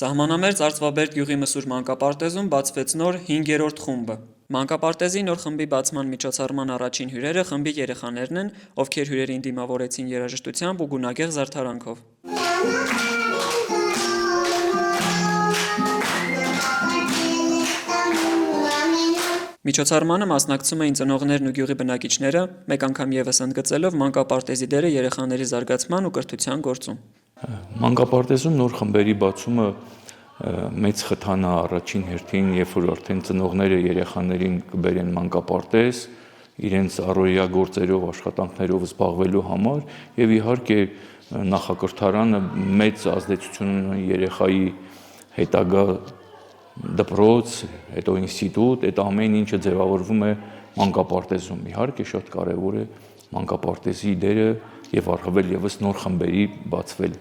Սահմանամերձ Արծվաբերդ գյուղի Մսուր մանկապարտեզում բացվեց նոր 5-րդ խումբը։ Մանկապարտեզի նոր խմբի բացման միջոցառման առաջին հյուրերը խմբի երեխաներն են, ովքեր հյուրերին դիմավորեցին երաժշտությամբ ու գունագեղ զարդարանքով։ Միջոցառմանը մասնակցում էին ծնողներն ու գյուղի բնակիչները, մեկ անգամ ևս ընդգծելով մանկապարտեզի դերը երեխաների զարգացման ու կրթության գործում։ Մանկապարտեզում նոր խմբերի բացումը մեծ խթան է առաջին հերթին, երբ որ արդեն ծնողները երեխաներին կբերեն մանկապարտեզ, իրենց առօրյա գործերով, աշխատանքներով զբաղվելու համար, եւ իհարկե նախակրթարանը մեծ ազդեցություն ունի երեխայի հետագա դպրոց, հետո ինստիտուտ, այդ ամեն ինչը ձևավորվում է մանկապարտեզում։ Իհարկե շատ կարևոր է մանկապարտեզի դերը եւ առավել եւս նոր խմբերի բացվելը։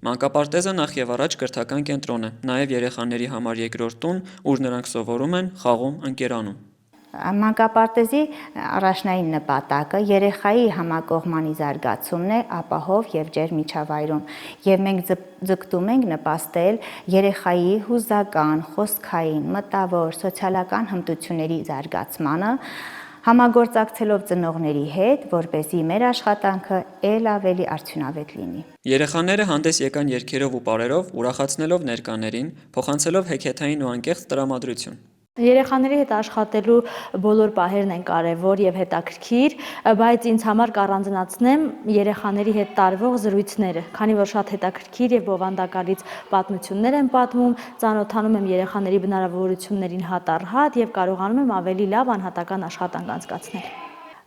Մանկապարտեզը նախ եւ առաջ կրթական կենտրոն է, նաեւ երեխաների համար երկրորդ տուն, ուր նրանք սովորում են, խաղում, ընկերանում։ Մանկապարտեզի առաջնային նպատակը երեխայի համակողմանի զարգացումն է ապահով եւ ջերմ միջավայրում, եւ մենք ձգտում ենք նպաստել երեխայի հուզական, խոսքային, մտավոր, սոցիալական հմտությունների զարգացմանը, համագործակցելով ծնողների հետ, որպեսզի մեր աշխատանքը ել ավելի արդյունավետ լինի։ Երեխաները հանդես եկան երգերով ու պարերով, ուրախացնելով ներկաներին, փոխանցելով հեքիաթային ու անկեղծ տրամադրություն։ Երեխաների հետ աշխատելու բոլոր պահերն են կարևոր եւ հետաքրքիր, բայց ինձ համար կառանձնացնեմ երեխաների հետ տարվող զրույցները, քանի որ շատ հետաքրքիր եւ բովանդակալից պատմություններ են պատմում, ծանոթանում եմ երեխաների բնավորություններին հատ առ հատ եւ կարողանում եմ ավելի լավ անհատական աշխատանք անցկացնել։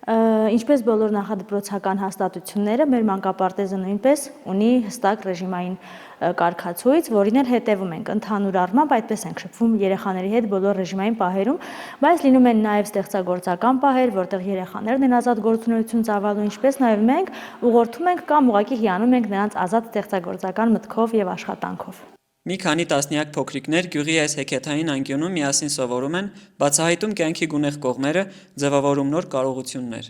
Ինչպես բոլոր նախադպրոցական հաստատությունները, մեր մանկապարտեզը նույնպես ունի հստակ ռեժիմային կարգացույց, որին էլ հետևում ենք։ Ընդհանուր առմամբ այդպես ենք շփվում երեխաների հետ բոլոր ռեժիմային պահերում, բայց լինում են նաև ստեղծագործական պահեր, որտեղ երեխաներն են ազատ գործունեություն ծավալում, ինչպես նաև մենք ուղղորդում ենք կամ ուղղակի հիանում ենք նրանց ազատ ստեղծագործական մտքով եւ աշխատանքով։ Մի քանի տասնյակ փոքրիկներ գյուղի այս հեքիաթային անկյունում միասին սովորում են, բացահայտում կյանքի գունեղ կողմերը, ձևավորում նոր կարողություններ։